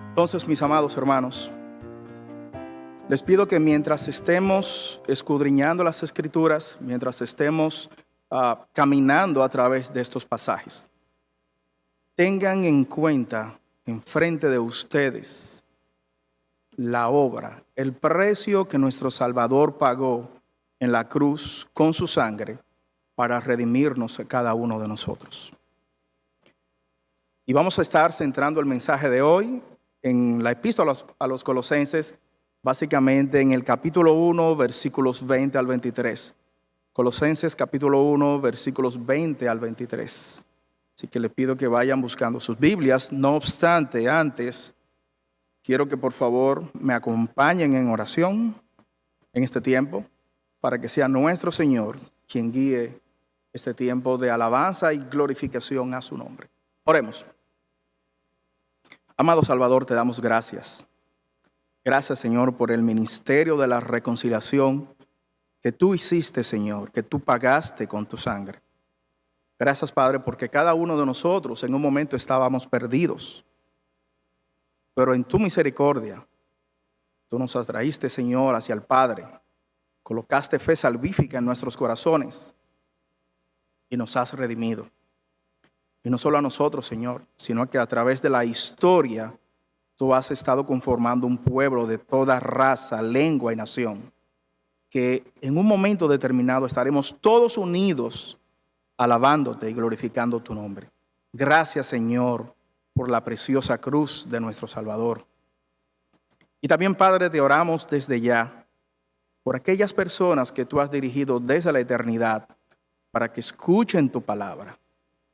Entonces, mis amados hermanos, les pido que mientras estemos escudriñando las Escrituras, mientras estemos caminando a través de estos pasajes, tengan en cuenta enfrente de ustedes la obra, el precio que nuestro Salvador pagó en la cruz con su sangre para redimirnos a cada uno de nosotros. Y vamos a estar centrando el mensaje de hoy en la epístola a los Colosenses, básicamente en el capítulo 1, versículos 20 al 23. Colosenses capítulo 1, versículos 20 al 23. Así que les pido que vayan buscando sus Biblias. No obstante, antes, quiero que por favor me acompañen en oración en este tiempo, para que sea nuestro Señor quien guíe este tiempo de alabanza y glorificación a su nombre. Oremos. Amado Salvador, te damos gracias. Gracias, Señor, por el ministerio de la reconciliación que tú hiciste, Señor, que tú pagaste con tu sangre. Gracias, Padre, porque cada uno de nosotros en un momento estábamos perdidos. Pero en tu misericordia, tú nos atraíste, Señor, hacia el Padre. Colocaste fe salvífica en nuestros corazones y nos has redimido. Y no solo a nosotros, Señor, sino que a través de la historia tú has estado conformando un pueblo de toda raza, lengua y nación, que en un momento determinado estaremos todos unidos alabándote y glorificando tu nombre. Gracias, Señor, por la preciosa cruz de nuestro Salvador. Y también, Padre, te oramos desde ya por aquellas personas que tú has dirigido desde la eternidad para que escuchen tu palabra.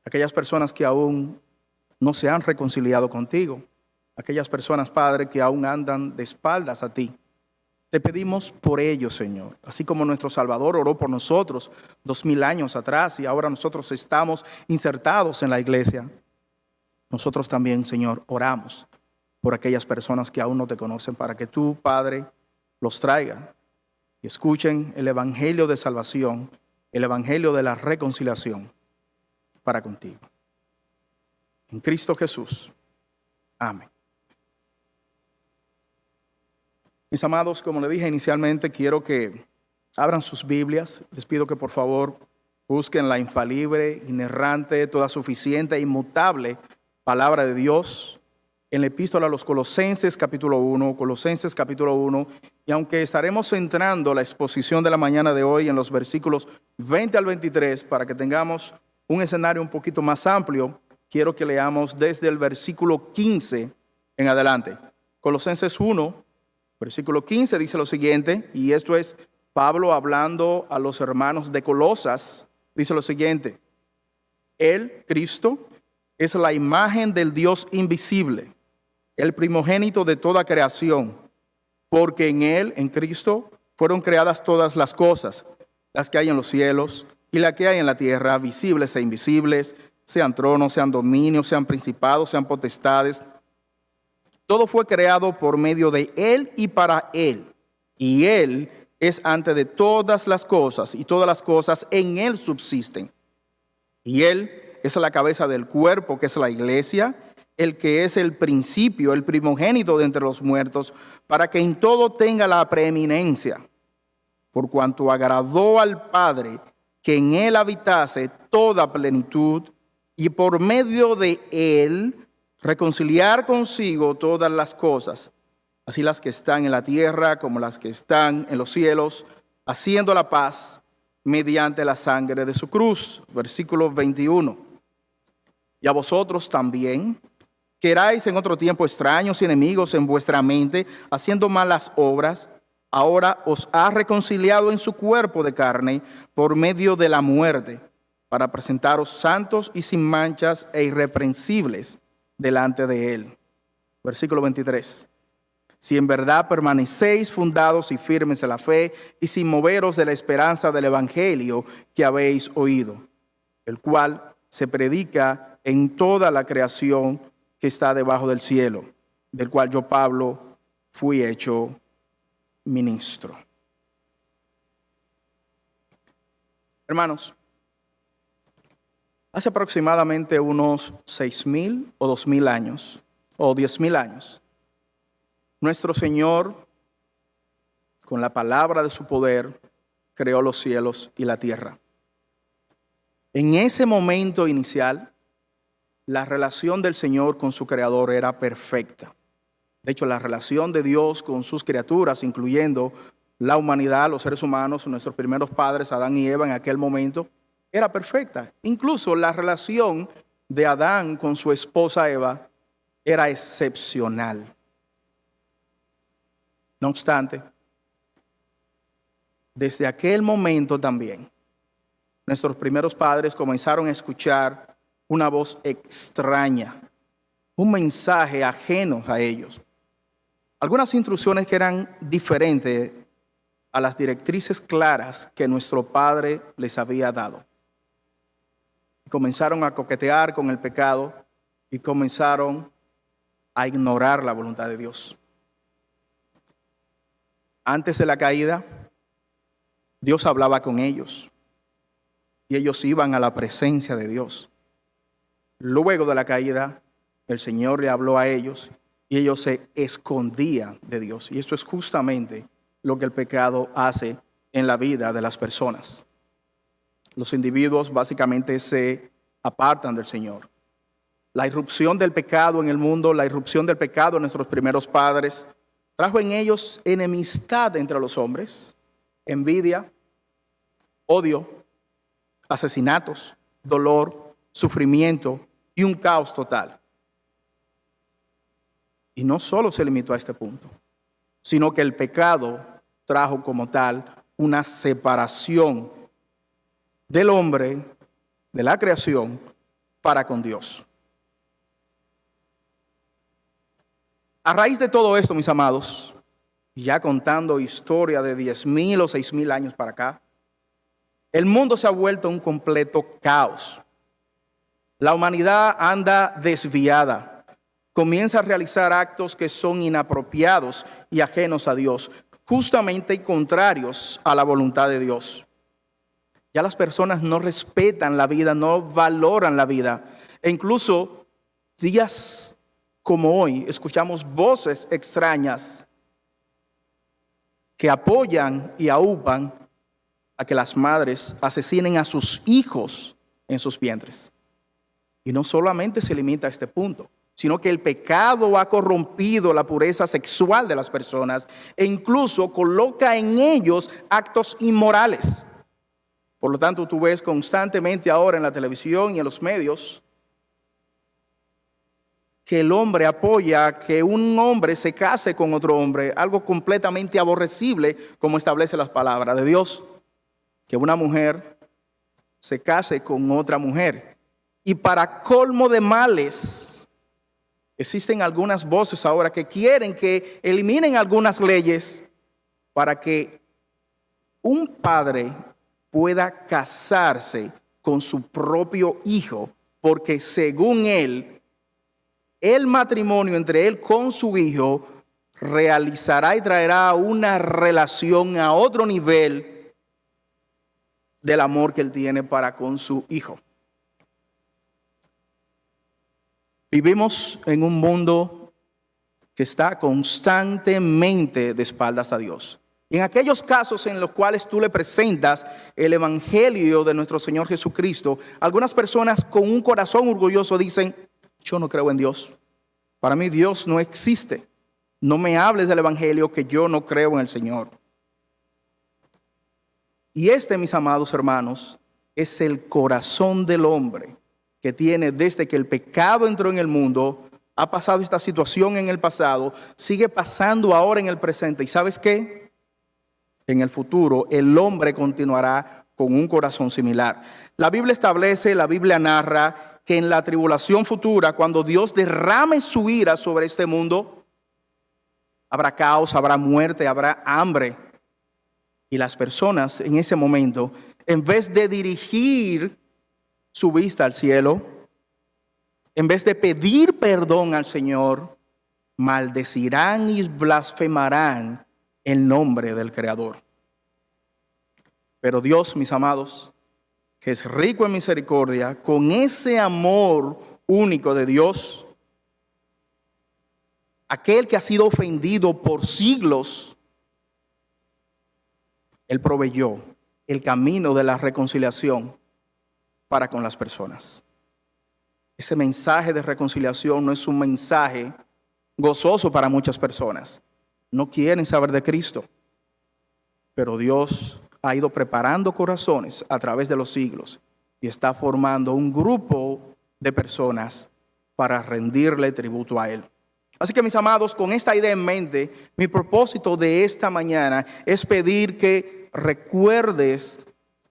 Aquellas personas que aún no se han reconciliado contigo. Aquellas personas, Padre, que aún andan de espaldas a ti. Te pedimos por ellos, Señor. Así como nuestro Salvador oró por nosotros 2000 años atrás y ahora nosotros estamos insertados en la iglesia. Nosotros también, Señor, oramos por aquellas personas que aún no te conocen para que tú, Padre, los traigas y escuchen el evangelio de salvación, el evangelio de la reconciliación para contigo. En Cristo Jesús. Amén. Mis amados, como le dije inicialmente, quiero que abran sus Biblias. Les pido que por favor busquen la infalible, inerrante, toda suficiente e inmutable palabra de Dios en la epístola a los Colosenses capítulo 1, Colosenses capítulo 1. Y aunque estaremos centrando la exposición de la mañana de hoy en los versículos 20 al 23, para que tengamos un escenario un poquito más amplio, quiero que leamos desde el versículo 15 en adelante. Colosenses 1, versículo 15 dice lo siguiente, y esto es Pablo hablando a los hermanos de Colosas, dice lo siguiente: Él, Cristo, es la imagen del Dios invisible, el primogénito de toda creación, porque en Él, en Cristo, fueron creadas todas las cosas, las que hay en los cielos y las que hay en la tierra, visibles e invisibles, sean tronos, sean dominios, sean principados, sean potestades. Todo fue creado por medio de Él y para Él. Y Él es antes de todas las cosas, y todas las cosas en Él subsisten. Y Él es la cabeza del cuerpo, que es la iglesia, el que es el principio, el primogénito de entre los muertos, para que en todo tenga la preeminencia. Por cuanto agradó al Padre que en Él habitase toda plenitud, y por medio de Él reconciliar consigo todas las cosas, así las que están en la tierra como las que están en los cielos, haciendo la paz mediante la sangre de su cruz. Versículo 21. Y a vosotros también, que erais en otro tiempo extraños y enemigos en vuestra mente, haciendo malas obras, ahora os ha reconciliado en su cuerpo de carne por medio de la muerte, para presentaros santos y sin manchas e irreprensibles delante de Él. Versículo 23. Si en verdad permanecéis fundados y firmes en la fe y sin moveros de la esperanza del evangelio que habéis oído, el cual se predica en toda la creación que está debajo del cielo, del cual yo, Pablo, fui hecho ministro. Hermanos, hace aproximadamente unos 6,000 o 2,000 años, o 10,000 años, nuestro Señor, con la palabra de su poder, creó los cielos y la tierra. En ese momento inicial, la relación del Señor con su Creador era perfecta. De hecho, la relación de Dios con sus criaturas, incluyendo la humanidad, los seres humanos, nuestros primeros padres, Adán y Eva, en aquel momento, era perfecta. Incluso la relación de Adán con su esposa Eva era excepcional. No obstante, desde aquel momento también, nuestros primeros padres comenzaron a escuchar una voz extraña, un mensaje ajeno a ellos. Algunas instrucciones que eran diferentes a las directrices claras que nuestro Padre les había dado. Comenzaron a coquetear con el pecado y comenzaron a ignorar la voluntad de Dios. Antes de la caída, Dios hablaba con ellos y ellos iban a la presencia de Dios. Luego de la caída, el Señor le habló a ellos y ellos se escondían de Dios. Y esto es justamente lo que el pecado hace en la vida de las personas. Los individuos básicamente se apartan del Señor. La irrupción del pecado en el mundo, la irrupción del pecado en nuestros primeros padres, trajo en ellos enemistad entre los hombres, envidia, odio, asesinatos, dolor, sufrimiento y un caos total. Y no solo se limitó a este punto, sino que el pecado trajo como tal una separación del hombre, de la creación, para con Dios. A raíz de todo esto, mis amados, ya contando historia de 10,000 o 6,000 años para acá, el mundo se ha vuelto un completo caos. La humanidad anda desviada. Comienza a realizar actos que son inapropiados y ajenos a Dios, justamente contrarios a la voluntad de Dios. Ya las personas no respetan la vida, no valoran la vida. E incluso días como hoy escuchamos voces extrañas que apoyan y aupan a que las madres asesinen a sus hijos en sus vientres. Y no solamente se limita a este punto, sino que el pecado ha corrompido la pureza sexual de las personas e incluso coloca en ellos actos inmorales. Por lo tanto, tú ves constantemente ahora en la televisión y en los medios que el hombre apoya que un hombre se case con otro hombre, algo completamente aborrecible, como establece las palabras de Dios, que una mujer se case con otra mujer. Y para colmo de males, existen algunas voces ahora que quieren que eliminen algunas leyes para que un padre pueda casarse con su propio hijo, porque según él, el matrimonio entre él con su hijo realizará y traerá una relación a otro nivel del amor que él tiene para con su hijo. Vivimos en un mundo que está constantemente de espaldas a Dios. Y en aquellos casos en los cuales tú le presentas el evangelio de nuestro Señor Jesucristo, algunas personas con un corazón orgulloso dicen: yo no creo en Dios. Para mí Dios no existe. No me hables del evangelio, que yo no creo en el Señor. Y este, mis amados hermanos, es el corazón del hombre que tiene desde que el pecado entró en el mundo. Ha pasado esta situación en el pasado, sigue pasando ahora en el presente. ¿Y sabes qué? En el futuro el hombre continuará con un corazón similar. La Biblia establece, la Biblia narra que en la tribulación futura, cuando Dios derrame su ira sobre este mundo, habrá caos, habrá muerte, habrá hambre. Y las personas en ese momento, en vez de dirigir su vista al cielo, en vez de pedir perdón al Señor, maldecirán y blasfemarán el nombre del Creador. Pero Dios, mis amados, que es rico en misericordia, con ese amor único de Dios, aquel que ha sido ofendido por siglos, Él proveyó el camino de la reconciliación para con las personas. Ese mensaje de reconciliación no es un mensaje gozoso para muchas personas. No quieren saber de Cristo. Pero Dios ha ido preparando corazones a través de los siglos y está formando un grupo de personas para rendirle tributo a Él. Así que, mis amados, con esta idea en mente, mi propósito de esta mañana es pedir que recuerdes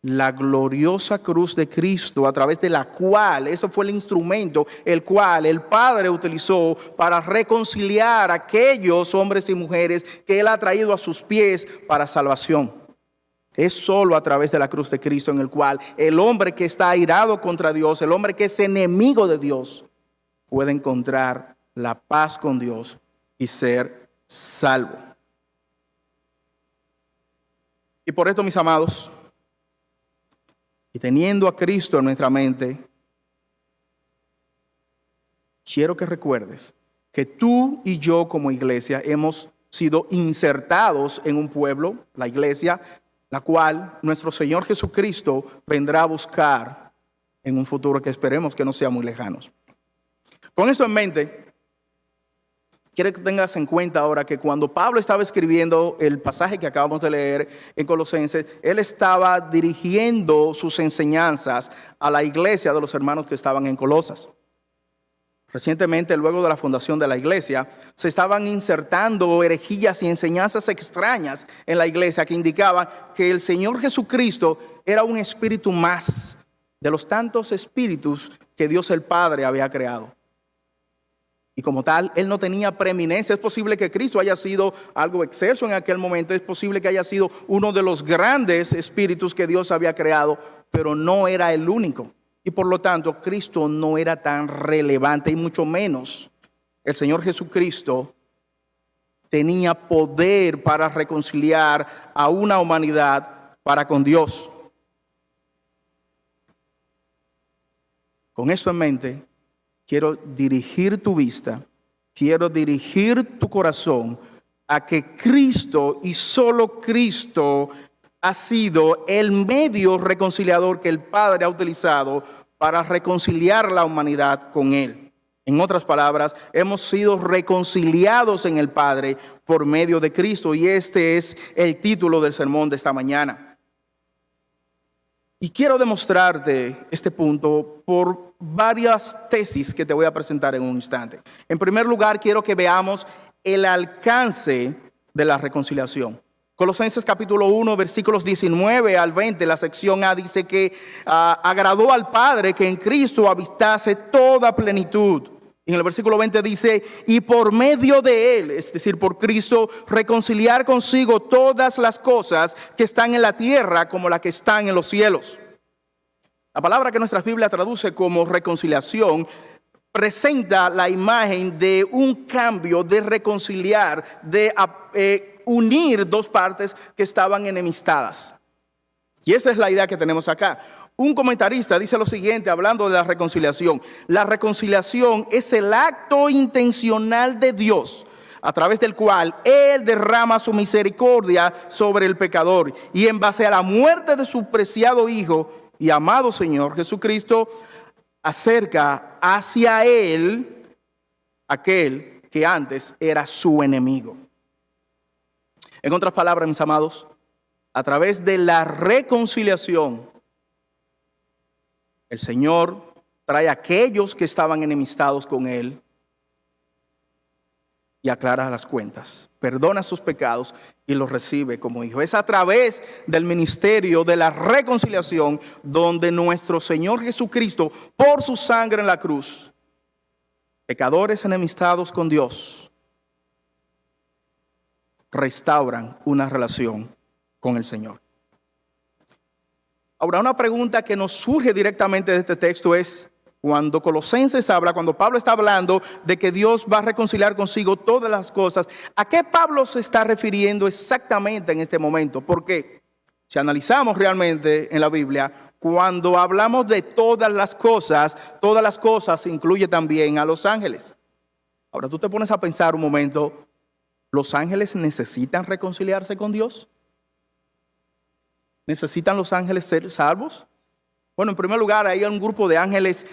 la gloriosa cruz de Cristo, a través de la cual, eso fue el instrumento, el cual el Padre utilizó para reconciliar a aquellos hombres y mujeres que Él ha traído a sus pies para salvación. Es solo a través de la cruz de Cristo en el cual el hombre que está airado contra Dios, el hombre que es enemigo de Dios, puede encontrar la paz con Dios y ser salvo. Y por esto, mis amados, y teniendo a Cristo en nuestra mente, quiero que recuerdes que tú y yo como iglesia hemos sido insertados en un pueblo, la iglesia, la cual nuestro Señor Jesucristo vendrá a buscar en un futuro que esperemos que no sea muy lejano. Con esto en mente, quiero que tengas en cuenta ahora que cuando Pablo estaba escribiendo el pasaje que acabamos de leer en Colosenses, él estaba dirigiendo sus enseñanzas a la iglesia de los hermanos que estaban en Colosas. Recientemente, luego de la fundación de la iglesia, se estaban insertando herejías y enseñanzas extrañas en la iglesia que indicaban que el Señor Jesucristo era un espíritu más de los tantos espíritus que Dios el Padre había creado. Y como tal, Él no tenía preeminencia. Es posible que Cristo haya sido algo exceso en aquel momento. Es posible que haya sido uno de los grandes espíritus que Dios había creado, pero no era el único. Y por lo tanto, Cristo no era tan relevante, y mucho menos el Señor Jesucristo tenía poder para reconciliar a una humanidad para con Dios. Con esto en mente, quiero dirigir tu vista, quiero dirigir tu corazón a que Cristo y solo Cristo ha sido el medio reconciliador que el Padre ha utilizado para reconciliar la humanidad con Él. En otras palabras, hemos sido reconciliados en el Padre por medio de Cristo, y este es el título del sermón de esta mañana. Y quiero demostrarte este punto por varias tesis que te voy a presentar en un instante. En primer lugar, quiero que veamos el alcance de la reconciliación. Colosenses capítulo 1, versículos 19 al 20, la sección A dice que agradó al Padre que en Cristo habitase toda plenitud. Y en el versículo 20 dice, y por medio de Él, es decir, por Cristo, reconciliar consigo todas las cosas que están en la tierra como las que están en los cielos. La palabra que nuestra Biblia traduce como reconciliación presenta la imagen de un cambio, de reconciliar, de unir dos partes que estaban enemistadas. Y esa es la idea que tenemos acá. Un comentarista dice lo siguiente, hablando de la reconciliación. La reconciliación es el acto intencional de Dios, a través del cual Él derrama su misericordia sobre el pecador. Y en base a la muerte de su preciado Hijo y amado Señor Jesucristo, acerca hacia Él aquel que antes era su enemigo. En otras palabras, mis amados, a través de la reconciliación, el Señor trae a aquellos que estaban enemistados con Él y aclara las cuentas, perdona sus pecados y los recibe como hijo. Es a través del ministerio de la reconciliación donde nuestro Señor Jesucristo, por su sangre en la cruz, pecadores enemistados con Dios, restauran una relación con el Señor. Ahora, una pregunta que nos surge directamente de este texto es, cuando Colosenses habla, cuando Pablo está hablando de que Dios va a reconciliar consigo todas las cosas, ¿a qué Pablo se está refiriendo exactamente en este momento? Porque si analizamos realmente en la Biblia, cuando hablamos de todas las cosas incluye también a los ángeles. Ahora tú te pones a pensar un momento, ¿los ángeles necesitan reconciliarse con Dios? ¿Necesitan los ángeles ser salvos? Bueno, en primer lugar, hay un grupo de ángeles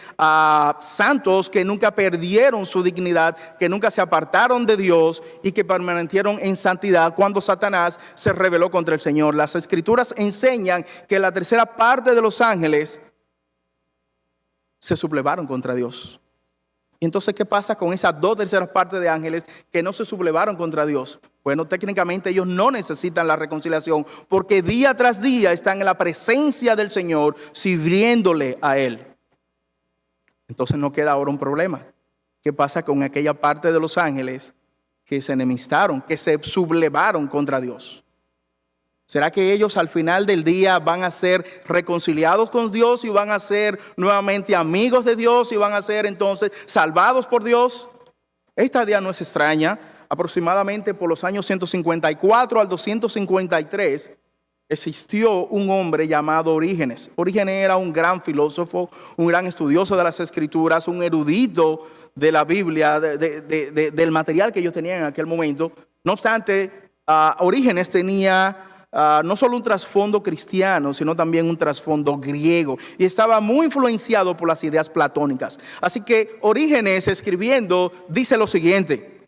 santos que nunca perdieron su dignidad, que nunca se apartaron de Dios y que permanecieron en santidad cuando Satanás se rebeló contra el Señor. Las Escrituras enseñan que la tercera parte de los ángeles se sublevaron contra Dios. Y entonces, ¿qué pasa con esas 2/3 partes de ángeles que no se sublevaron contra Dios? Bueno, técnicamente ellos no necesitan la reconciliación porque día tras día están en la presencia del Señor sirviéndole a Él. Entonces no queda ahora un problema. ¿Qué pasa con aquella parte de los ángeles que se enemistaron, que se sublevaron contra Dios? ¿Será que ellos al final del día van a ser reconciliados con Dios y van a ser nuevamente amigos de Dios y van a ser entonces salvados por Dios? Esta idea no es extraña. Aproximadamente por los años 154 al 253 existió un hombre llamado Orígenes. Orígenes era un gran filósofo, un gran estudioso de las Escrituras, un erudito de la Biblia, del material que ellos tenían en aquel momento. No obstante, Orígenes tenía no solo un trasfondo cristiano, sino también un trasfondo griego, y estaba muy influenciado por las ideas platónicas. Así que Orígenes, escribiendo, dice lo siguiente: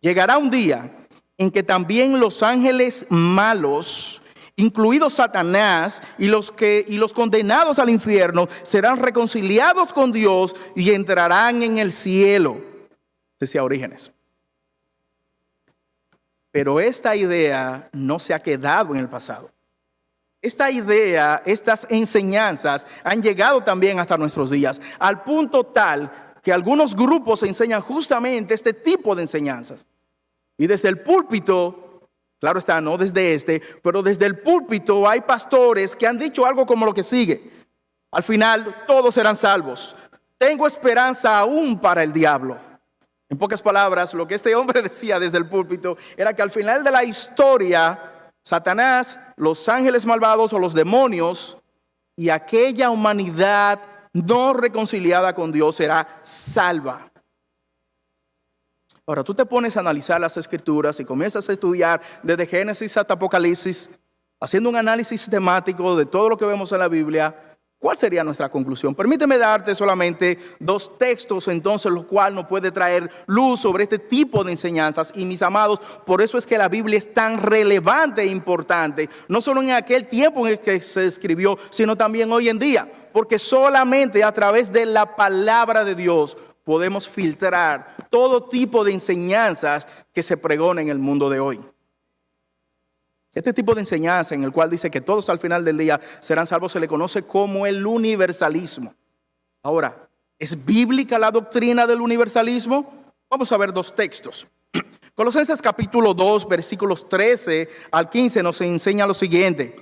llegará un día en que también los ángeles malos, incluido Satanás, y los condenados al infierno, serán reconciliados con Dios y entrarán en el cielo, decía Orígenes. Pero esta idea no se ha quedado en el pasado. Esta idea, estas enseñanzas han llegado también hasta nuestros días, al punto tal que algunos grupos enseñan justamente este tipo de enseñanzas. Y desde el púlpito, claro está, no desde pero desde el púlpito hay pastores que han dicho algo como lo que sigue: al final todos serán salvos. Tengo esperanza aún para el diablo. En pocas palabras, lo que este hombre decía desde el púlpito era que al final de la historia, Satanás, los ángeles malvados o los demonios y aquella humanidad no reconciliada con Dios será salva. Ahora, tú te pones a analizar las Escrituras y comienzas a estudiar desde Génesis hasta Apocalipsis, haciendo un análisis temático de todo lo que vemos en la Biblia. ¿Cuál sería nuestra conclusión? Permíteme darte solamente 2 textos, entonces, los cuales nos puede traer luz sobre este tipo de enseñanzas. Y mis amados, por eso es que la Biblia es tan relevante e importante, no solo en aquel tiempo en el que se escribió, sino también hoy en día, porque solamente a través de la palabra de Dios podemos filtrar todo tipo de enseñanzas que se pregonan en el mundo de hoy. Este tipo de enseñanza en el cual dice que todos al final del día serán salvos se le conoce como el universalismo. Ahora, ¿es bíblica la doctrina del universalismo? Vamos a ver 2 textos. Colosenses capítulo 2, versículos 13 al 15 nos enseña lo siguiente: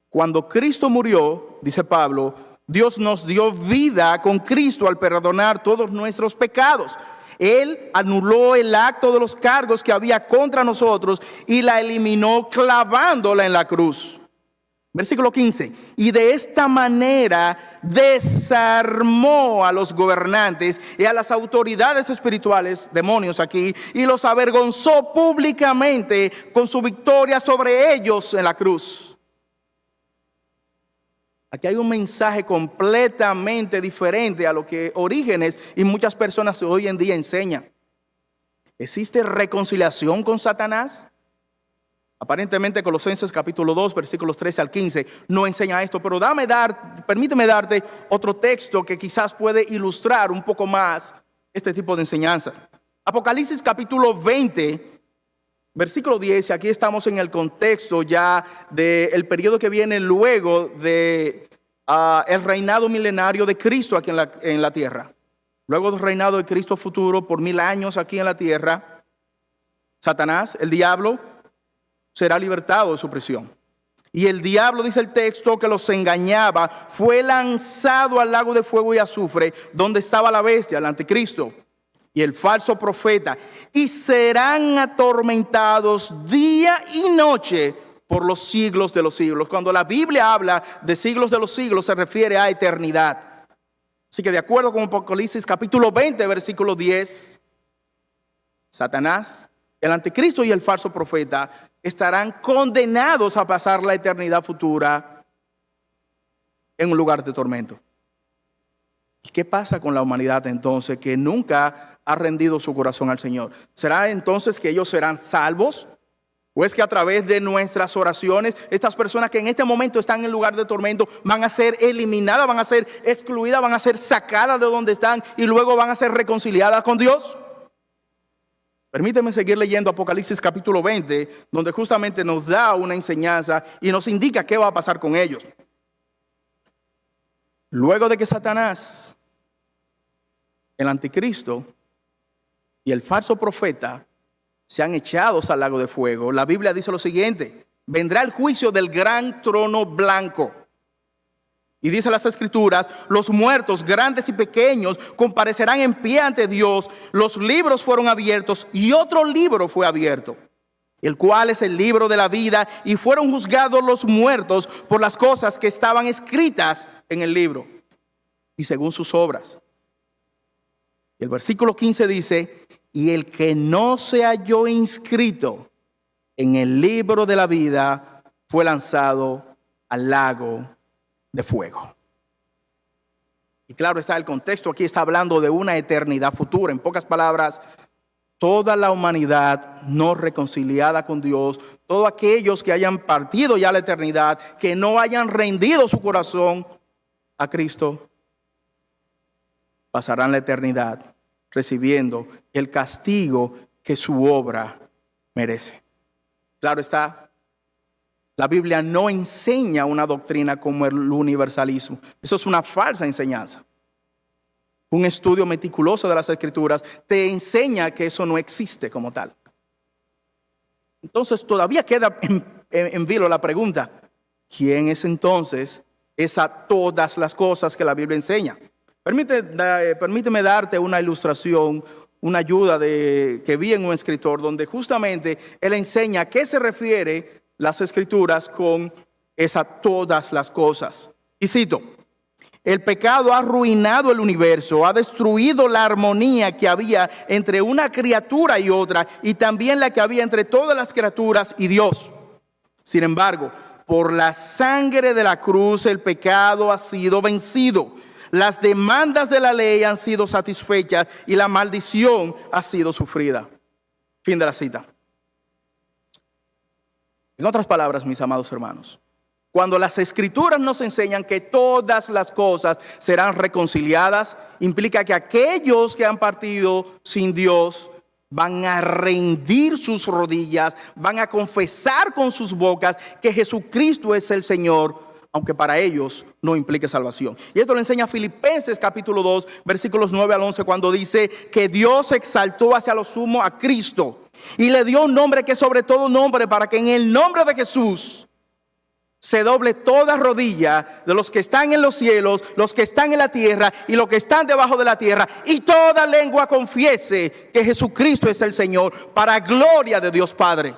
cuando Cristo murió, dice Pablo, Dios nos dio vida con Cristo al perdonar todos nuestros pecados. Él anuló el acto de los cargos que había contra nosotros y la eliminó clavándola en la cruz. Versículo 15. Y de esta manera desarmó a los gobernantes y a las autoridades espirituales, demonios aquí, y los avergonzó públicamente con su victoria sobre ellos en la cruz. Aquí hay un mensaje completamente diferente a lo que Orígenes y muchas personas hoy en día enseñan. ¿Existe reconciliación con Satanás? Aparentemente Colosenses capítulo 2, versículos 13 al 15 no enseña esto, pero permíteme darte otro texto que quizás puede ilustrar un poco más este tipo de enseñanza. Apocalipsis capítulo 20, versículo 10, aquí estamos en el contexto ya del periodo que viene luego de el reinado milenario de Cristo aquí en la tierra. Luego del reinado de Cristo futuro por 1000 años aquí en la tierra, Satanás, el diablo, será libertado de su prisión. Y el diablo, dice el texto, que los engañaba, fue lanzado al lago de fuego y azufre, donde estaba la bestia, el anticristo y el falso profeta, y serán atormentados día y noche por los siglos de los siglos. Cuando la Biblia habla de siglos de los siglos, se refiere a eternidad. Así que de acuerdo con Apocalipsis capítulo 20, versículo 10, Satanás, el anticristo y el falso profeta estarán condenados a pasar la eternidad futura en un lugar de tormento. ¿Y qué pasa con la humanidad entonces que nunca ha rendido su corazón al Señor? ¿Será entonces que ellos serán salvos? ¿O es que a través de nuestras oraciones, estas personas que en este momento están en el lugar de tormento van a ser eliminadas, van a ser excluidas, van a ser sacadas de donde están y luego van a ser reconciliadas con Dios? Permíteme seguir leyendo Apocalipsis capítulo 20, donde justamente nos da una enseñanza y nos indica qué va a pasar con ellos. Luego de que Satanás, el anticristo y el falso profeta sean echados al lago de fuego, la Biblia dice lo siguiente: vendrá el juicio del gran trono blanco. Y dice las Escrituras: los muertos, grandes y pequeños, comparecerán en pie ante Dios. Los libros fueron abiertos y otro libro fue abierto, el cual es el libro de la vida, y fueron juzgados los muertos por las cosas que estaban escritas en el libro y según sus obras. Y el versículo 15 dice: y el que no se halló inscrito en el libro de la vida fue lanzado al lago de fuego. Y claro está, el contexto aquí está hablando de una eternidad futura. En pocas palabras, toda la humanidad no reconciliada con Dios, todos aquellos que hayan partido ya a la eternidad, que no hayan rendido su corazón a Cristo, pasarán la eternidad recibiendo el castigo que su obra merece. Claro está, la Biblia no enseña una doctrina como el universalismo. Eso es una falsa enseñanza. Un estudio meticuloso de las Escrituras te enseña que eso no existe como tal. Entonces todavía queda en vilo la pregunta: ¿quién es entonces esa todas las cosas que la Biblia enseña? Permíteme darte una ilustración, una ayuda que vi en un escritor, donde justamente él enseña a qué se refiere las Escrituras con esa todas las cosas. Y cito: el pecado ha arruinado el universo, ha destruido la armonía que había entre una criatura y otra, y también la que había entre todas las criaturas y Dios. Sin embargo, por la sangre de la cruz el pecado ha sido vencido. Las demandas de la ley han sido satisfechas y la maldición ha sido sufrida. Fin de la cita. En otras palabras, mis amados hermanos, cuando las Escrituras nos enseñan que todas las cosas serán reconciliadas, implica que aquellos que han partido sin Dios van a rendir sus rodillas, van a confesar con sus bocas que Jesucristo es el Señor, aunque para ellos no implique salvación. Y esto lo enseña Filipenses capítulo 2, versículos 9 al 11, cuando dice que Dios exaltó hacia lo sumo a Cristo y le dio un nombre que es sobre todo nombre, para que en el nombre de Jesús se doble toda rodilla de los que están en los cielos, los que están en la tierra y los que están debajo de la tierra, y toda lengua confiese que Jesucristo es el Señor, para gloria de Dios Padre.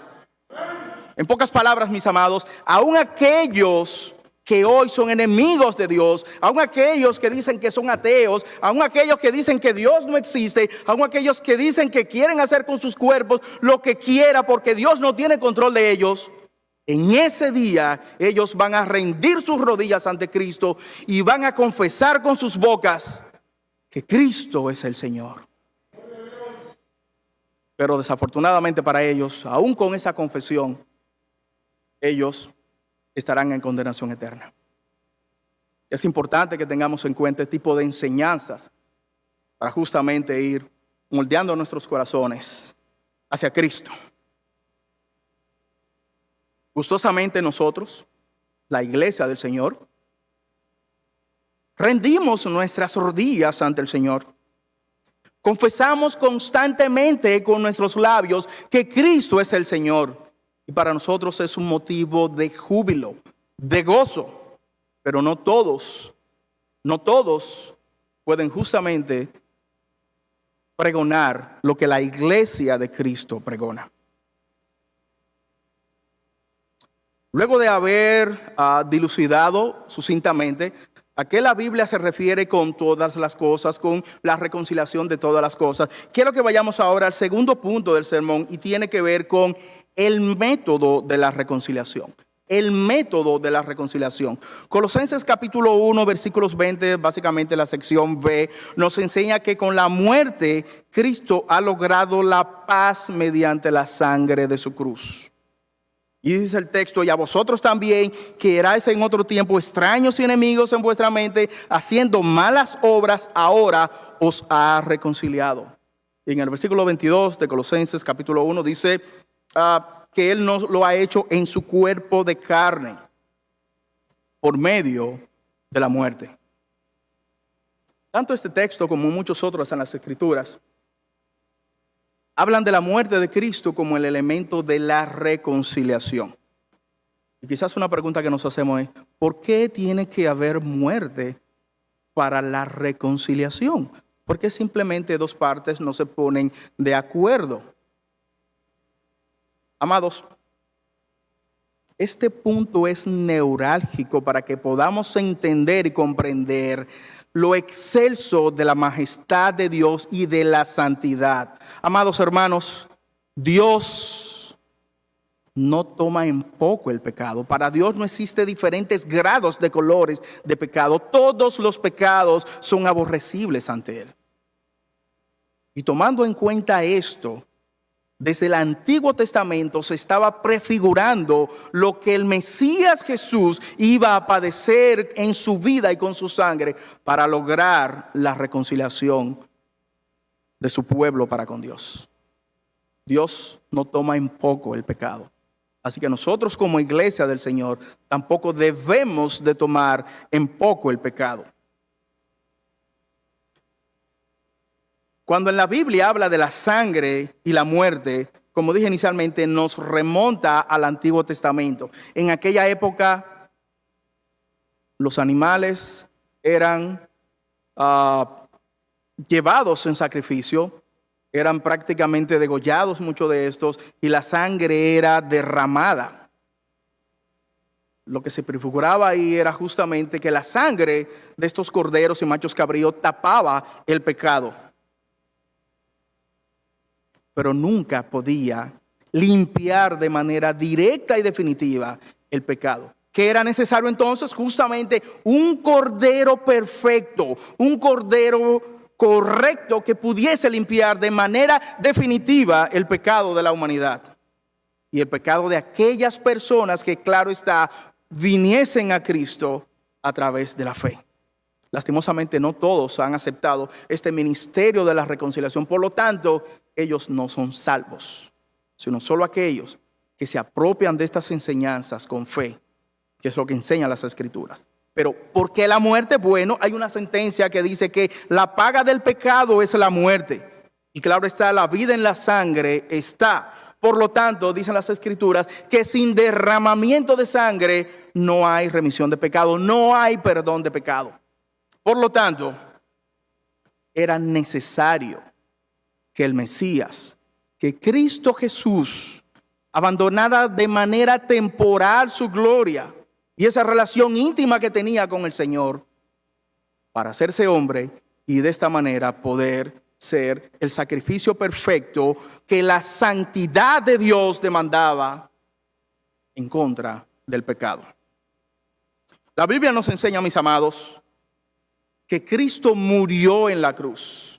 En pocas palabras, mis amados, aun aquellos que hoy son enemigos de Dios, aun aquellos que dicen que son ateos, aun aquellos que dicen que Dios no existe, aun aquellos que dicen que quieren hacer con sus cuerpos lo que quiera porque Dios no tiene control de ellos, en ese día ellos van a rendir sus rodillas ante Cristo y van a confesar con sus bocas que Cristo es el Señor. Pero desafortunadamente para ellos, aún con esa confesión, ellos estarán en condenación eterna. Es importante que tengamos en cuenta este tipo de enseñanzas para justamente ir moldeando nuestros corazones hacia Cristo. Gustosamente nosotros, la iglesia del Señor, rendimos nuestras rodillas ante el Señor. Confesamos constantemente con nuestros labios que Cristo es el Señor. Y para nosotros es un motivo de júbilo, de gozo. Pero no todos pueden justamente pregonar lo que la iglesia de Cristo pregona. Luego de haber dilucidado sucintamente ¿A qué la Biblia se refiere con todas las cosas, con la reconciliación de todas las cosas? Quiero que vayamos ahora al segundo punto del sermón y tiene que ver con el método de la reconciliación. El método de la reconciliación. Colosenses capítulo 1, versículos 20, básicamente la sección B, nos enseña que con la muerte Cristo ha logrado la paz mediante la sangre de su cruz. Y dice el texto: y a vosotros también, que erais en otro tiempo extraños y enemigos en vuestra mente, haciendo malas obras, ahora os ha reconciliado. Y en el versículo 22 de Colosenses capítulo 1 dice que Él nos lo ha hecho en su cuerpo de carne, por medio de la muerte. Tanto este texto como muchos otros en las Escrituras hablan de la muerte de Cristo como el elemento de la reconciliación. Y quizás una pregunta que nos hacemos es: ¿por qué tiene que haber muerte para la reconciliación? ¿Por qué simplemente dos partes no se ponen de acuerdo? Amados, este punto es neurálgico para que podamos entender y comprender lo excelso de la majestad de Dios y de la santidad. Amados hermanos, Dios no toma en poco el pecado. Para Dios no existe diferentes grados de colores de pecado. Todos los pecados son aborrecibles ante Él. Y tomando en cuenta esto, desde el Antiguo Testamento se estaba prefigurando lo que el Mesías Jesús iba a padecer en su vida y con su sangre para lograr la reconciliación de su pueblo para con Dios. Dios no toma en poco el pecado. Así que nosotros como iglesia del Señor tampoco debemos de tomar en poco el pecado. Cuando en la Biblia habla de la sangre y la muerte, como dije inicialmente, nos remonta al Antiguo Testamento. En aquella época, los animales eran llevados en sacrificio, eran prácticamente degollados muchos de estos, y la sangre era derramada. Lo que se prefiguraba ahí era justamente que la sangre de estos corderos y machos cabríos tapaba el pecado, pero nunca podía limpiar de manera directa y definitiva el pecado. ¿Qué era necesario entonces? Justamente un cordero perfecto, un cordero correcto que pudiese limpiar de manera definitiva el pecado de la humanidad y el pecado de aquellas personas que, claro está, viniesen a Cristo a través de la fe. Lastimosamente no todos han aceptado este ministerio de la reconciliación, por lo tanto ellos no son salvos, sino solo aquellos que se apropian de estas enseñanzas con fe, que es lo que enseñan las Escrituras. Pero ¿por qué la muerte? Bueno, hay una sentencia que dice que la paga del pecado es la muerte. Y claro está, la vida en la sangre está. Por lo tanto, dicen las Escrituras que sin derramamiento de sangre no hay remisión de pecado, no hay perdón de pecado. Por lo tanto, era necesario que el Mesías, que Cristo Jesús, abandonara de manera temporal su gloria y esa relación íntima que tenía con el Señor, para hacerse hombre y de esta manera poder ser el sacrificio perfecto que la santidad de Dios demandaba en contra del pecado. La Biblia nos enseña, mis amados, que Cristo murió en la cruz.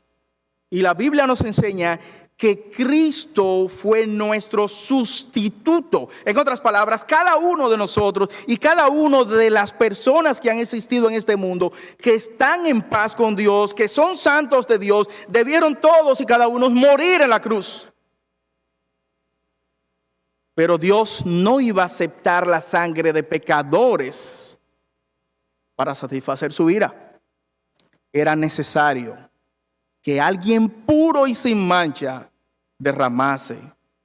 Y la Biblia nos enseña que Cristo fue nuestro sustituto. En otras palabras, cada uno de nosotros y cada una de las personas que han existido en este mundo, que están en paz con Dios, que son santos de Dios, debieron todos y cada uno morir en la cruz. Pero Dios no iba a aceptar la sangre de pecadores para satisfacer su ira. Era necesario que alguien puro y sin mancha derramase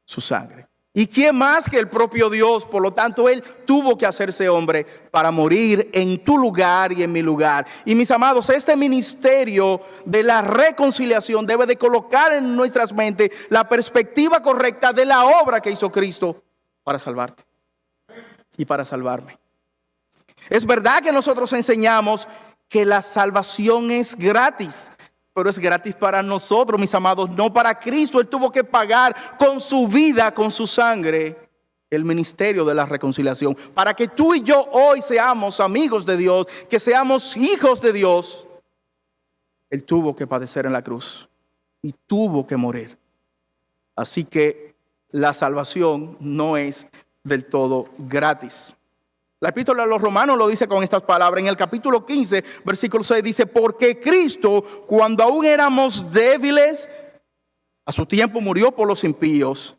su sangre. ¿Y quién más que el propio Dios? Por lo tanto, Él tuvo que hacerse hombre para morir en tu lugar y en mi lugar. Y mis amados, este ministerio de la reconciliación debe de colocar en nuestras mentes la perspectiva correcta de la obra que hizo Cristo para salvarte y para salvarme. Es verdad que nosotros enseñamos que la salvación es gratis. Pero es gratis para nosotros, mis amados, no para Cristo. Él tuvo que pagar con su vida, con su sangre, el ministerio de la reconciliación. Para que tú y yo hoy seamos amigos de Dios, que seamos hijos de Dios, Él tuvo que padecer en la cruz y tuvo que morir. Así que la salvación no es del todo gratis. La epístola a los Romanos lo dice con estas palabras. En el capítulo 15, versículo 6 dice: porque Cristo, cuando aún éramos débiles, a su tiempo murió por los impíos.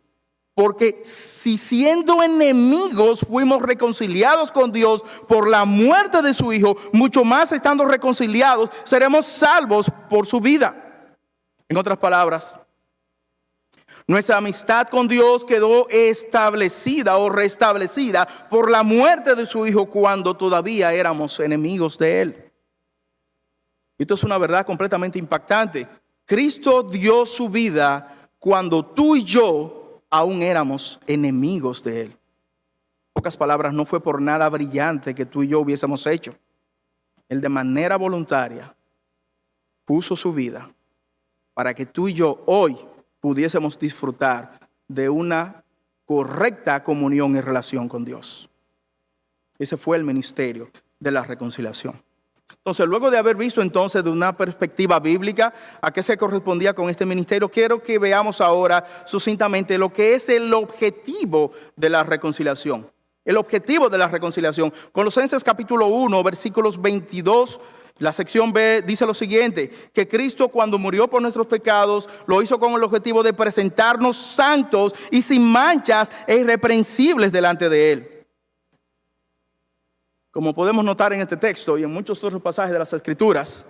Porque si siendo enemigos fuimos reconciliados con Dios por la muerte de su Hijo, mucho más estando reconciliados seremos salvos por su vida. En otras palabras, nuestra amistad con Dios quedó establecida o restablecida por la muerte de su Hijo cuando todavía éramos enemigos de Él. Esto es una verdad completamente impactante. Cristo dio su vida cuando tú y yo aún éramos enemigos de Él. En pocas palabras, no fue por nada brillante que tú y yo hubiésemos hecho. Él de manera voluntaria puso su vida para que tú y yo hoy pudiésemos disfrutar de una correcta comunión y relación con Dios. Ese fue el ministerio de la reconciliación. Entonces, luego de haber visto entonces de una perspectiva bíblica a qué se correspondía con este ministerio, quiero que veamos ahora sucintamente lo que es el objetivo de la reconciliación. El objetivo de la reconciliación. Colosenses capítulo 1, versículos 22. La sección B dice lo siguiente: que Cristo, cuando murió por nuestros pecados, lo hizo con el objetivo de presentarnos santos y sin manchas e irreprensibles delante de Él. Como podemos notar en este texto y en muchos otros pasajes de las Escrituras,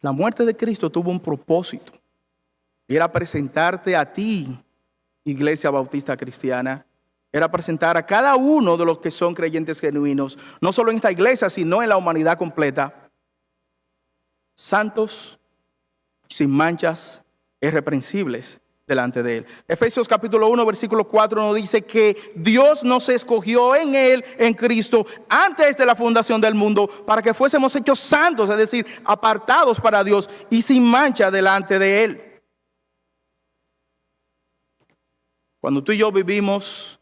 la muerte de Cristo tuvo un propósito. Y era presentarte a ti, Iglesia Bautista Cristiana. Era presentar a cada uno de los que son creyentes genuinos, no solo en esta iglesia, sino en la humanidad completa, santos, sin manchas, irreprensibles delante de Él. Efesios capítulo 1, versículo 4 nos dice que Dios nos escogió en Él, en Cristo, antes de la fundación del mundo, para que fuésemos hechos santos, es decir, apartados para Dios y sin mancha delante de Él. Cuando tú y yo vivimos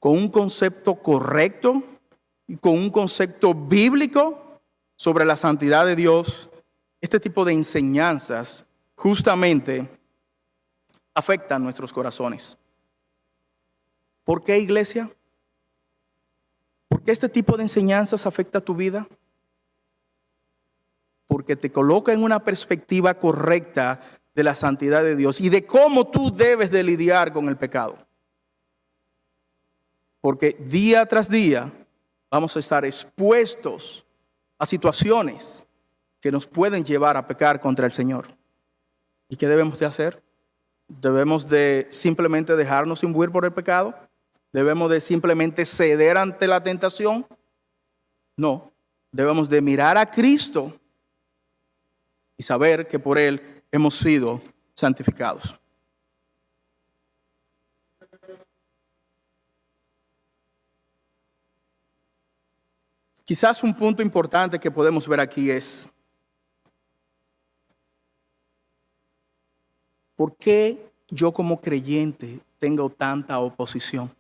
con un concepto correcto y con un concepto bíblico sobre la santidad de Dios, este tipo de enseñanzas justamente afectan nuestros corazones. ¿Por qué, iglesia? ¿Por qué este tipo de enseñanzas afecta tu vida? Porque te coloca en una perspectiva correcta de la santidad de Dios y de cómo tú debes de lidiar con el pecado. Porque día tras día vamos a estar expuestos a situaciones que nos pueden llevar a pecar contra el Señor. ¿Y qué debemos de hacer? ¿Debemos de simplemente dejarnos imbuir por el pecado? ¿Debemos de simplemente ceder ante la tentación? No, debemos de mirar a Cristo y saber que por Él hemos sido santificados. Quizás un punto importante que podemos ver aquí es: ¿por qué yo como creyente tengo tanta oposición?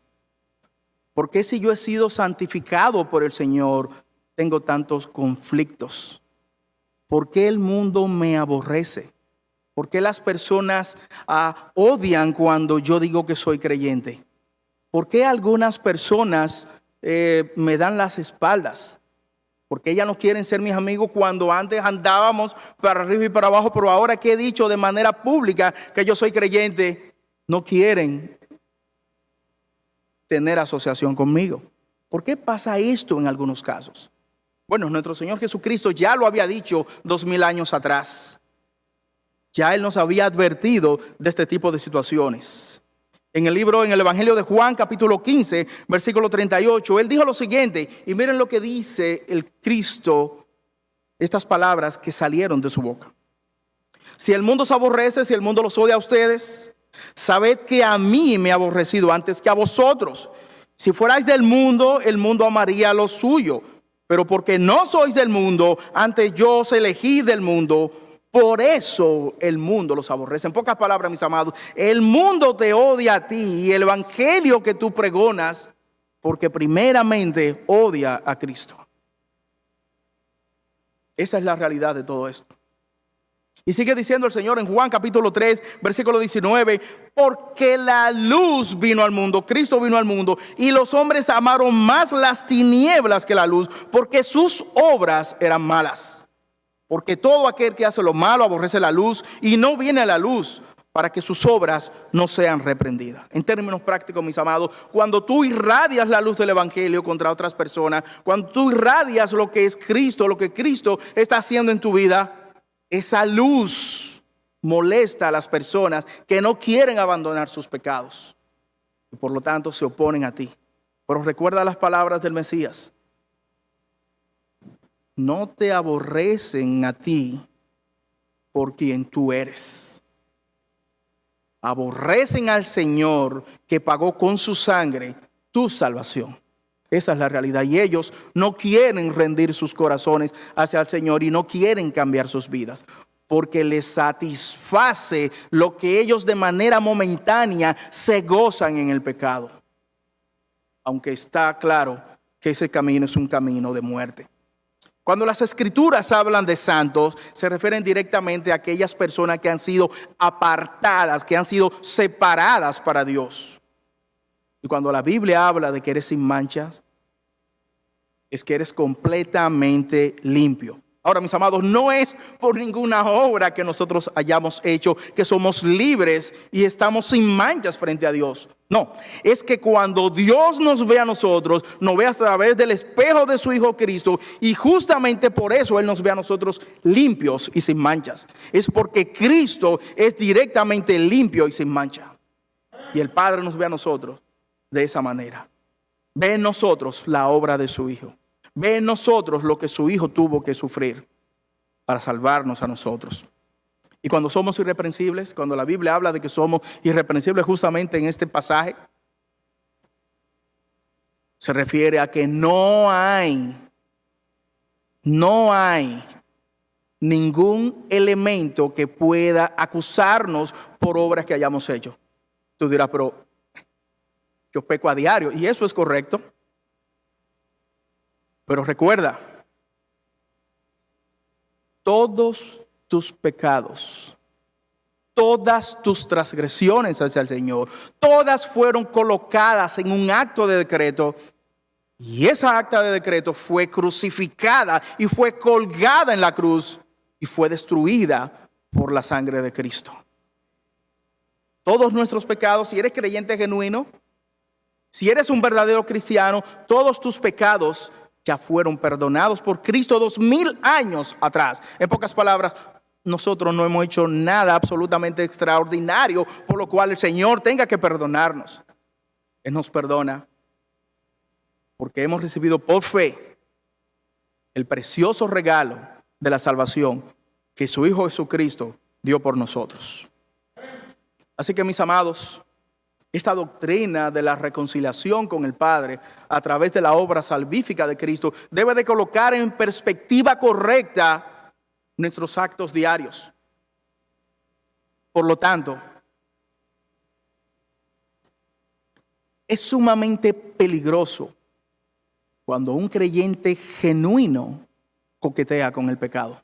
¿Por qué si yo he sido santificado por el Señor tengo tantos conflictos? ¿Por qué el mundo me aborrece? ¿Por qué las personas odian cuando yo digo que soy creyente? ¿Por qué algunas personas me dan las espaldas? Porque ellas no quieren ser mis amigos cuando antes andábamos para arriba y para abajo, pero ahora que he dicho de manera pública que yo soy creyente, no quieren tener asociación conmigo. ¿Por qué pasa esto en algunos casos? Bueno, nuestro Señor Jesucristo ya lo había dicho 2000 años atrás. Ya Él nos había advertido de este tipo de situaciones. En el Evangelio de Juan, capítulo 15, versículo 38, Él dijo lo siguiente, y miren lo que dice el Cristo, estas palabras que salieron de su boca. Si el mundo os aborrece, si el mundo los odia a ustedes, sabed que a mí me ha aborrecido antes que a vosotros. Si fuerais del mundo, el mundo amaría lo suyo. Pero porque no sois del mundo, antes yo os elegí del mundo, por eso el mundo los aborrece. En pocas palabras, mis amados, el mundo te odia a ti y el evangelio que tú pregonas, porque primeramente odia a Cristo. Esa es la realidad de todo esto. Y sigue diciendo el Señor en Juan capítulo 3, versículo 19, porque la luz vino al mundo, Cristo vino al mundo, y los hombres amaron más las tinieblas que la luz, porque sus obras eran malas. Porque todo aquel que hace lo malo aborrece la luz y no viene a la luz para que sus obras no sean reprendidas. En términos prácticos, mis amados, cuando tú irradias la luz del evangelio contra otras personas, cuando tú irradias lo que es Cristo, lo que Cristo está haciendo en tu vida, esa luz molesta a las personas que no quieren abandonar sus pecados y por lo tanto se oponen a ti. Pero recuerda las palabras del Mesías. No te aborrecen a ti por quien tú eres. Aborrecen al Señor que pagó con su sangre tu salvación. Esa es la realidad. Y ellos no quieren rendir sus corazones hacia el Señor y no quieren cambiar sus vidas, porque les satisface lo que ellos de manera momentánea se gozan en el pecado. Aunque está claro que ese camino es un camino de muerte. Cuando las escrituras hablan de santos, se refieren directamente a aquellas personas que han sido apartadas, que han sido separadas para Dios. Y cuando la Biblia habla de que eres sin manchas, es que eres completamente limpio. Ahora, mis amados, no es por ninguna obra que nosotros hayamos hecho que somos libres y estamos sin manchas frente a Dios. No, es que cuando Dios nos ve a nosotros, nos ve a través del espejo de su Hijo Cristo, y justamente por eso Él nos ve a nosotros limpios y sin manchas. Es porque Cristo es directamente limpio y sin mancha. Y el Padre nos ve a nosotros de esa manera. Ve en nosotros la obra de su Hijo. Ve en nosotros lo que su Hijo tuvo que sufrir para salvarnos a nosotros. Y cuando somos irreprensibles, cuando la Biblia habla de que somos irreprensibles justamente en este pasaje, se refiere a que no hay ningún elemento que pueda acusarnos por obras que hayamos hecho. Tú dirás, pero yo peco a diario, y eso es correcto. Pero recuerda, todos tus pecados, todas tus transgresiones hacia el Señor, todas fueron colocadas en un acto de decreto, y esa acta de decreto fue crucificada y fue colgada en la cruz y fue destruida por la sangre de Cristo. Todos nuestros pecados, si eres creyente genuino, si eres un verdadero cristiano, todos tus pecados ya fueron perdonados por Cristo 2000 años atrás. En pocas palabras, nosotros no hemos hecho nada absolutamente extraordinario por lo cual el Señor tenga que perdonarnos. Él nos perdona porque hemos recibido por fe el precioso regalo de la salvación que su Hijo Jesucristo dio por nosotros. Así que, mis amados, esta doctrina de la reconciliación con el Padre a través de la obra salvífica de Cristo debe de colocar en perspectiva correcta nuestros actos diarios. Por lo tanto, es sumamente peligroso cuando un creyente genuino coquetea con el pecado.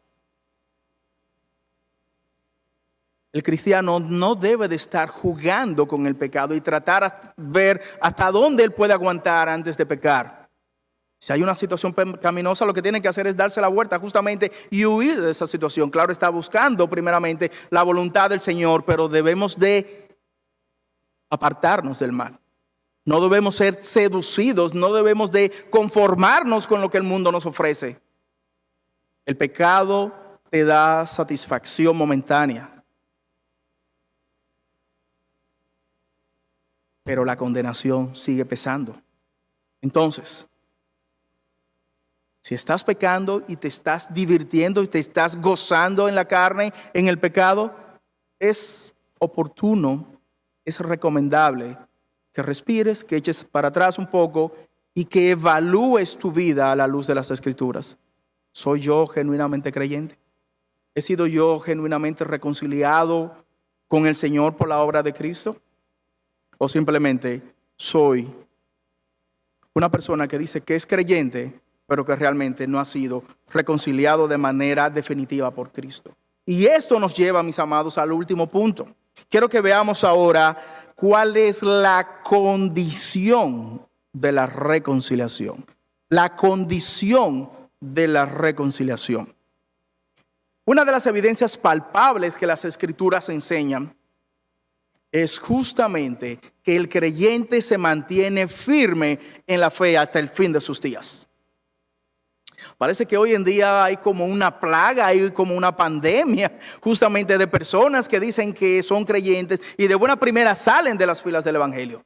El cristiano no debe de estar jugando con el pecado y tratar de ver hasta dónde él puede aguantar antes de pecar. Si hay una situación pecaminosa, lo que tiene que hacer es darse la vuelta justamente y huir de esa situación. Claro, está buscando primeramente la voluntad del Señor, pero debemos de apartarnos del mal. No debemos ser seducidos, no debemos de conformarnos con lo que el mundo nos ofrece. El pecado te da satisfacción momentánea, pero la condenación sigue pesando. Entonces, si estás pecando y te estás divirtiendo y te estás gozando en la carne, en el pecado, es oportuno, es recomendable que respires, que eches para atrás un poco y que evalúes tu vida a la luz de las Escrituras. ¿Soy yo genuinamente creyente? ¿He sido yo genuinamente reconciliado con el Señor por la obra de Cristo? ¿O simplemente soy una persona que dice que es creyente, pero que realmente no ha sido reconciliado de manera definitiva por Cristo? Y esto nos lleva, mis amados, al último punto. Quiero que veamos ahora cuál es la condición de la reconciliación. La condición de la reconciliación. Una de las evidencias palpables que las Escrituras enseñan es justamente que el creyente se mantiene firme en la fe hasta el fin de sus días. Parece que hoy en día hay como una plaga, hay como una pandemia justamente de personas que dicen que son creyentes y de buena primera salen de las filas del Evangelio.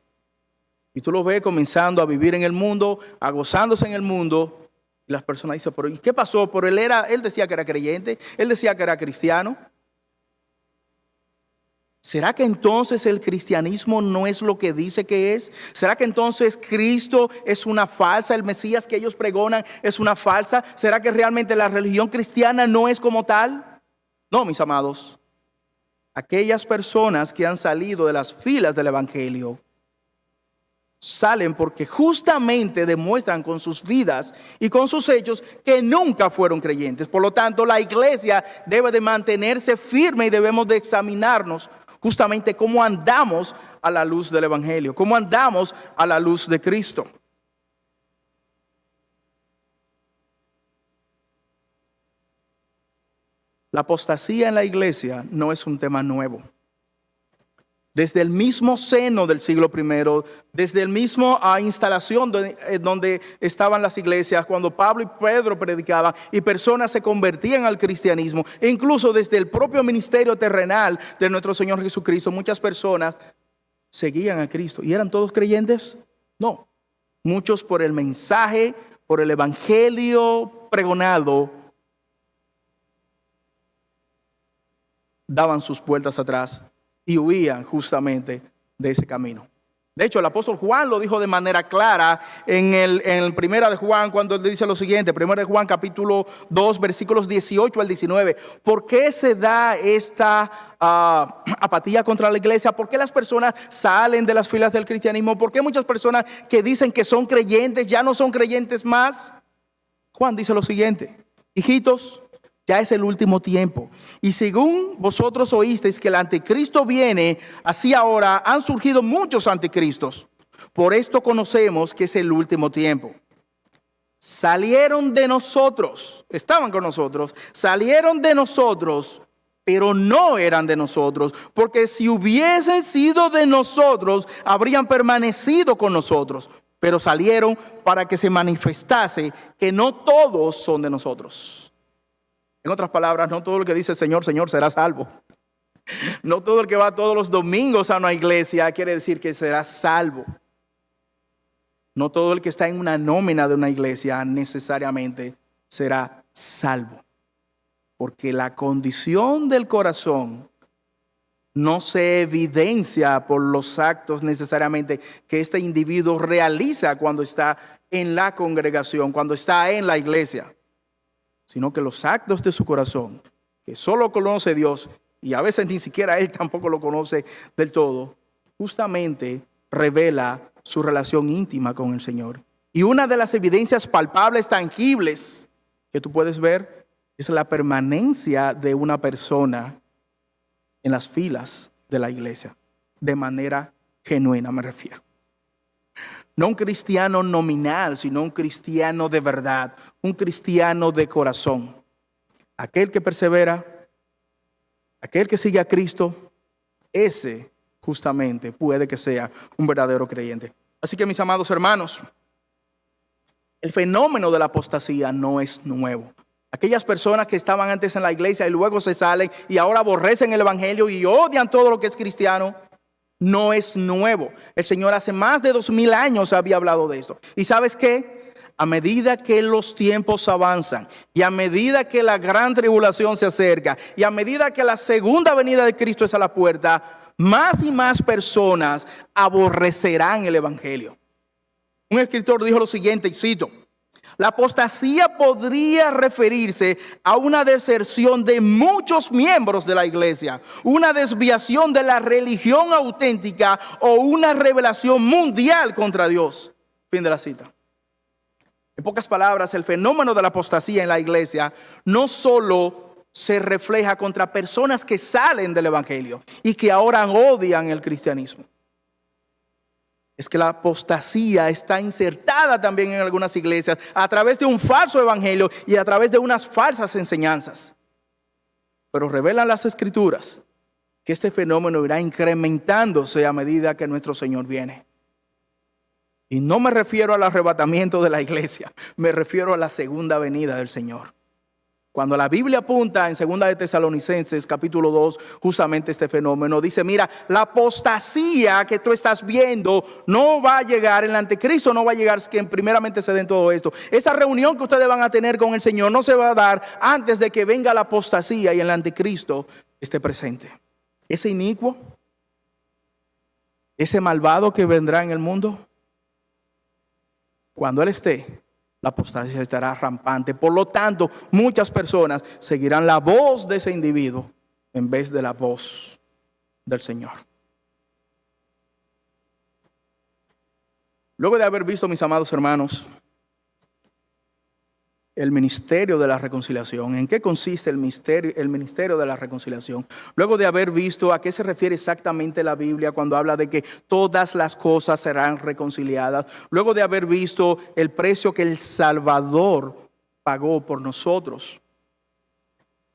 Y tú lo ves comenzando a vivir en el mundo, a gozándose en el mundo. Y las personas dicen, pero ¿y qué pasó? Pero él decía que era creyente, él decía que era cristiano. ¿Será que entonces el cristianismo no es lo que dice que es? ¿Será que entonces Cristo es una falsa? ¿El Mesías que ellos pregonan es una falsa? ¿Será que realmente la religión cristiana no es como tal? No, mis amados. Aquellas personas que han salido de las filas del Evangelio salen porque justamente demuestran con sus vidas y con sus hechos que nunca fueron creyentes. Por lo tanto, la iglesia debe de mantenerse firme y debemos de examinarnos justamente cómo andamos a la luz del Evangelio, cómo andamos a la luz de Cristo. La apostasía en la iglesia no es un tema nuevo. Desde el mismo seno del siglo I, desde el mismo instalación donde estaban las iglesias, cuando Pablo y Pedro predicaban y personas se convertían al cristianismo, e incluso desde el propio ministerio terrenal de nuestro Señor Jesucristo, muchas personas seguían a Cristo. ¿Y eran todos creyentes? No. Muchos por el mensaje, por el evangelio pregonado, daban sus puertas atrás y huían justamente de ese camino. De hecho, el apóstol Juan lo dijo de manera clara en el primera de Juan, cuando él dice lo siguiente, primera de Juan capítulo 2, versículos 18 al 19. ¿Por qué se da esta apatía contra la iglesia? ¿Por qué las personas salen de las filas del cristianismo? ¿Por qué muchas personas que dicen que son creyentes ya no son creyentes más? Juan dice lo siguiente: hijitos, ya es el último tiempo. Y según vosotros oísteis que el anticristo viene, así ahora han surgido muchos anticristos. Por esto conocemos que es el último tiempo. Salieron de nosotros, estaban con nosotros, salieron de nosotros, pero no eran de nosotros. Porque si hubiesen sido de nosotros, habrían permanecido con nosotros. Pero salieron para que se manifestase que no todos son de nosotros. En otras palabras, no todo el que dice Señor, Señor será salvo. No todo el que va todos los domingos a una iglesia quiere decir que será salvo. No todo el que está en una nómina de una iglesia necesariamente será salvo. Porque la condición del corazón no se evidencia por los actos necesariamente que este individuo realiza cuando está en la congregación, cuando está en la iglesia, sino que los actos de su corazón, que solo conoce Dios y a veces ni siquiera Él tampoco lo conoce del todo, justamente revela su relación íntima con el Señor. Y una de las evidencias palpables, tangibles, que tú puedes ver es la permanencia de una persona en las filas de la iglesia, de manera genuina me refiero. No un cristiano nominal, sino un cristiano de verdad, un cristiano de corazón. Aquel que persevera, aquel que sigue a Cristo, ese justamente puede que sea un verdadero creyente. Así que, mis amados hermanos, el fenómeno de la apostasía no es nuevo. Aquellas personas que estaban antes en la iglesia y luego se salen y ahora aborrecen el evangelio y odian todo lo que es cristiano, no es nuevo. El Señor hace más de 2000 años había hablado de esto. ¿Y sabes qué? A medida que los tiempos avanzan y a medida que la gran tribulación se acerca y a medida que la segunda venida de Cristo es a la puerta, más y más personas aborrecerán el evangelio. Un escritor dijo lo siguiente, y cito: la apostasía podría referirse a una deserción de muchos miembros de la iglesia, una desviación de la religión auténtica o una revelación mundial contra Dios. Fin de la cita. En pocas palabras, el fenómeno de la apostasía en la iglesia no solo se refleja contra personas que salen del evangelio y que ahora odian el cristianismo. Es que la apostasía está insertada también en algunas iglesias a través de un falso evangelio y a través de unas falsas enseñanzas. Pero revelan las escrituras que este fenómeno irá incrementándose a medida que nuestro Señor viene. Y no me refiero al arrebatamiento de la iglesia, me refiero a la segunda venida del Señor. Cuando la Biblia apunta en 2 de Tesalonicenses capítulo 2 justamente este fenómeno, dice: mira, la apostasía que tú estás viendo no va a llegar, el anticristo no va a llegar que primeramente se den todo esto. Esa reunión que ustedes van a tener con el Señor no se va a dar antes de que venga la apostasía y el anticristo esté presente. Ese inicuo, ese malvado que vendrá en el mundo, cuando Él esté, la apostasía estará rampante. Por lo tanto, muchas personas seguirán la voz de ese individuo en vez de la voz del Señor. Luego de haber visto, mis amados hermanos, el ministerio de la reconciliación, ¿en qué consiste el ministerio de la reconciliación? Luego de haber visto a qué se refiere exactamente la Biblia cuando habla de que todas las cosas serán reconciliadas, luego de haber visto el precio que el Salvador pagó por nosotros,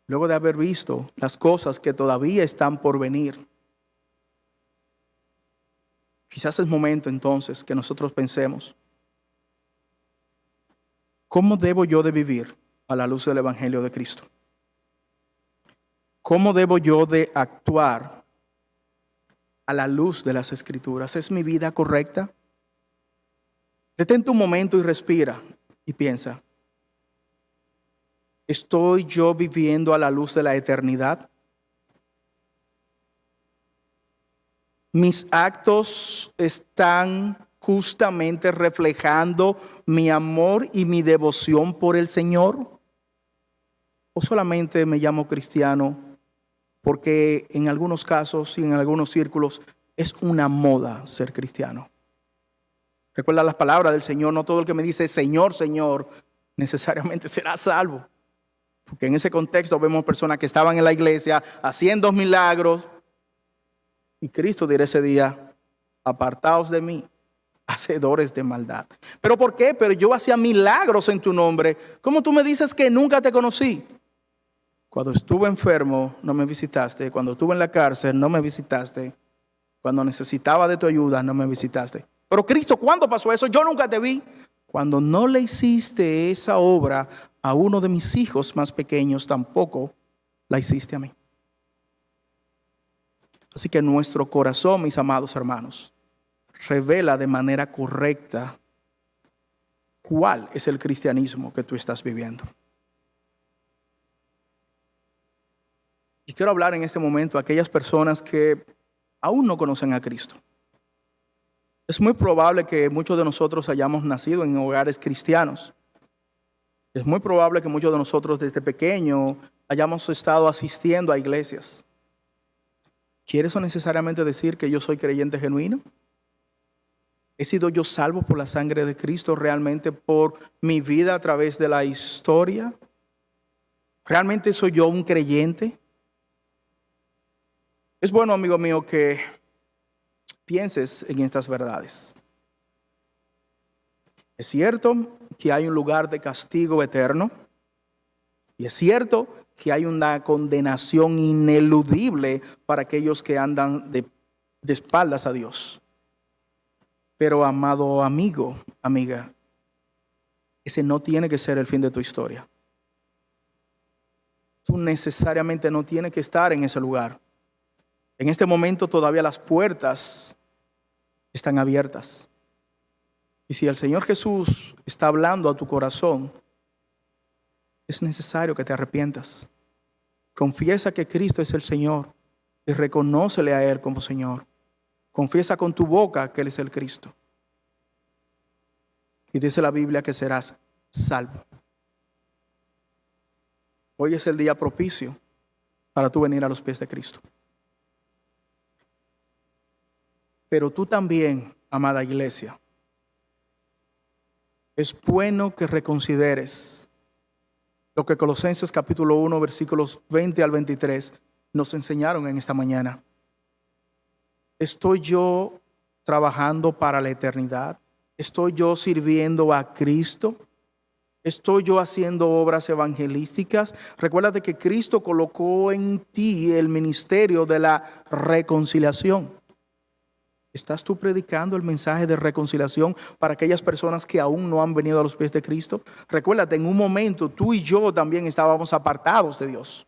luego de haber visto las cosas que todavía están por venir, quizás es momento entonces que nosotros pensemos: ¿cómo debo yo de vivir a la luz del Evangelio de Cristo? ¿Cómo debo yo de actuar a la luz de las Escrituras? ¿Es mi vida correcta? Detente un momento y respira y piensa: ¿estoy yo viviendo a la luz de la eternidad? ¿Mis actos están justamente reflejando mi amor y mi devoción por el Señor? ¿O solamente me llamo cristiano porque en algunos casos y en algunos círculos es una moda ser cristiano? Recuerda las palabras del Señor: no todo el que me dice Señor, Señor, necesariamente será salvo. Porque en ese contexto vemos personas que estaban en la iglesia haciendo milagros, y Cristo dirá ese día: apartaos de mí, hacedores de maldad. ¿Pero por qué? Pero yo hacía milagros en tu nombre. ¿Cómo tú me dices que nunca te conocí? Cuando estuve enfermo no me visitaste. Cuando estuve en la cárcel no me visitaste. Cuando necesitaba de tu ayuda no me visitaste. Pero Cristo, ¿cuándo pasó eso? Yo nunca te vi. Cuando no le hiciste esa obra a uno de mis hijos más pequeños, tampoco la hiciste a mí. Así que nuestro corazón, mis amados hermanos, revela de manera correcta cuál es el cristianismo que tú estás viviendo. Y quiero hablar en este momento a aquellas personas que aún no conocen a Cristo. Es muy probable que muchos de nosotros hayamos nacido en hogares cristianos. Es muy probable que muchos de nosotros desde pequeño hayamos estado asistiendo a iglesias. ¿Quiere eso necesariamente decir que yo soy creyente genuino? ¿He sido yo salvo por la sangre de Cristo realmente por mi vida a través de la historia? ¿Realmente soy yo un creyente? Es bueno, amigo mío, que pienses en estas verdades. Es cierto que hay un lugar de castigo eterno, y es cierto que hay una condenación ineludible para aquellos que andan de espaldas a Dios. Pero, amado amigo, amiga, ese no tiene que ser el fin de tu historia. Tú necesariamente no tienes que estar en ese lugar. En este momento todavía las puertas están abiertas. Y si el Señor Jesús está hablando a tu corazón, es necesario que te arrepientas. Confiesa que Cristo es el Señor y reconócele a Él como Señor. Confiesa con tu boca que Él es el Cristo. y dice la Biblia que serás salvo. Hoy es el día propicio para tú venir a los pies de Cristo. Pero tú también, amada iglesia, es bueno que reconsideres lo que Colosenses capítulo 1, versículos 20 al 23 nos enseñaron en esta mañana. ¿Estoy yo trabajando para la eternidad? ¿Estoy yo sirviendo a Cristo? ¿Estoy yo haciendo obras evangelísticas? Recuérdate que Cristo colocó en ti el ministerio de la reconciliación. ¿Estás tú predicando el mensaje de reconciliación para aquellas personas que aún no han venido a los pies de Cristo? Recuérdate, en un momento tú y yo también estábamos apartados de Dios.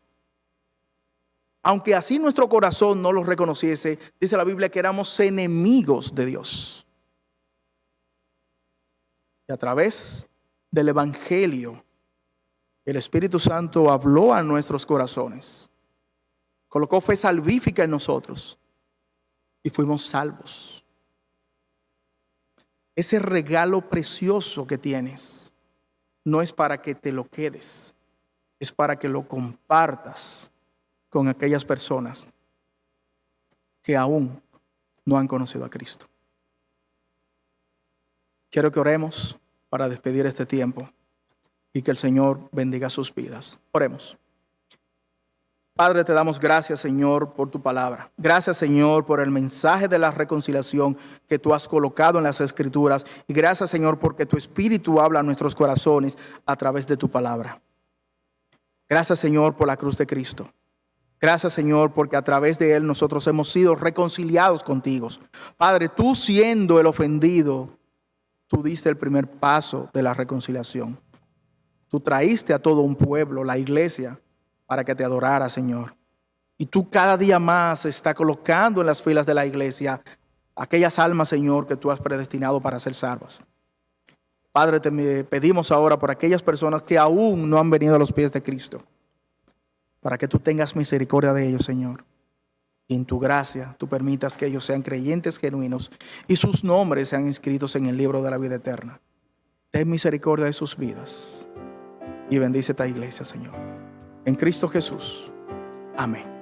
Aunque así nuestro corazón no los reconociese, dice la Biblia que éramos enemigos de Dios. Y a través del Evangelio, el Espíritu Santo habló a nuestros corazones, colocó fe salvífica en nosotros y fuimos salvos. Ese regalo precioso que tienes no es para que te lo quedes, es para que lo compartas con aquellas personas que aún no han conocido a Cristo. Quiero que oremos para despedir este tiempo y que el Señor bendiga sus vidas. Oremos. Padre, te damos gracias, Señor, por tu palabra. Gracias, Señor, por el mensaje de la reconciliación que tú has colocado en las Escrituras. Y gracias, Señor, porque tu Espíritu habla a nuestros corazones a través de tu palabra. Gracias, Señor, por la cruz de Cristo. Gracias, Señor, porque a través de Él nosotros hemos sido reconciliados contigo. Padre, tú siendo el ofendido, tú diste el primer paso de la reconciliación. Tú traíste a todo un pueblo, la iglesia, para que te adorara, Señor. Y tú cada día más estás colocando en las filas de la iglesia aquellas almas, Señor, que tú has predestinado para ser salvas. Padre, te pedimos ahora por aquellas personas que aún no han venido a los pies de Cristo, para que tú tengas misericordia de ellos, Señor. Y en tu gracia tú permitas que ellos sean creyentes genuinos y sus nombres sean inscritos en el libro de la vida eterna. Ten misericordia de sus vidas y bendice esta iglesia, Señor. En Cristo Jesús. Amén.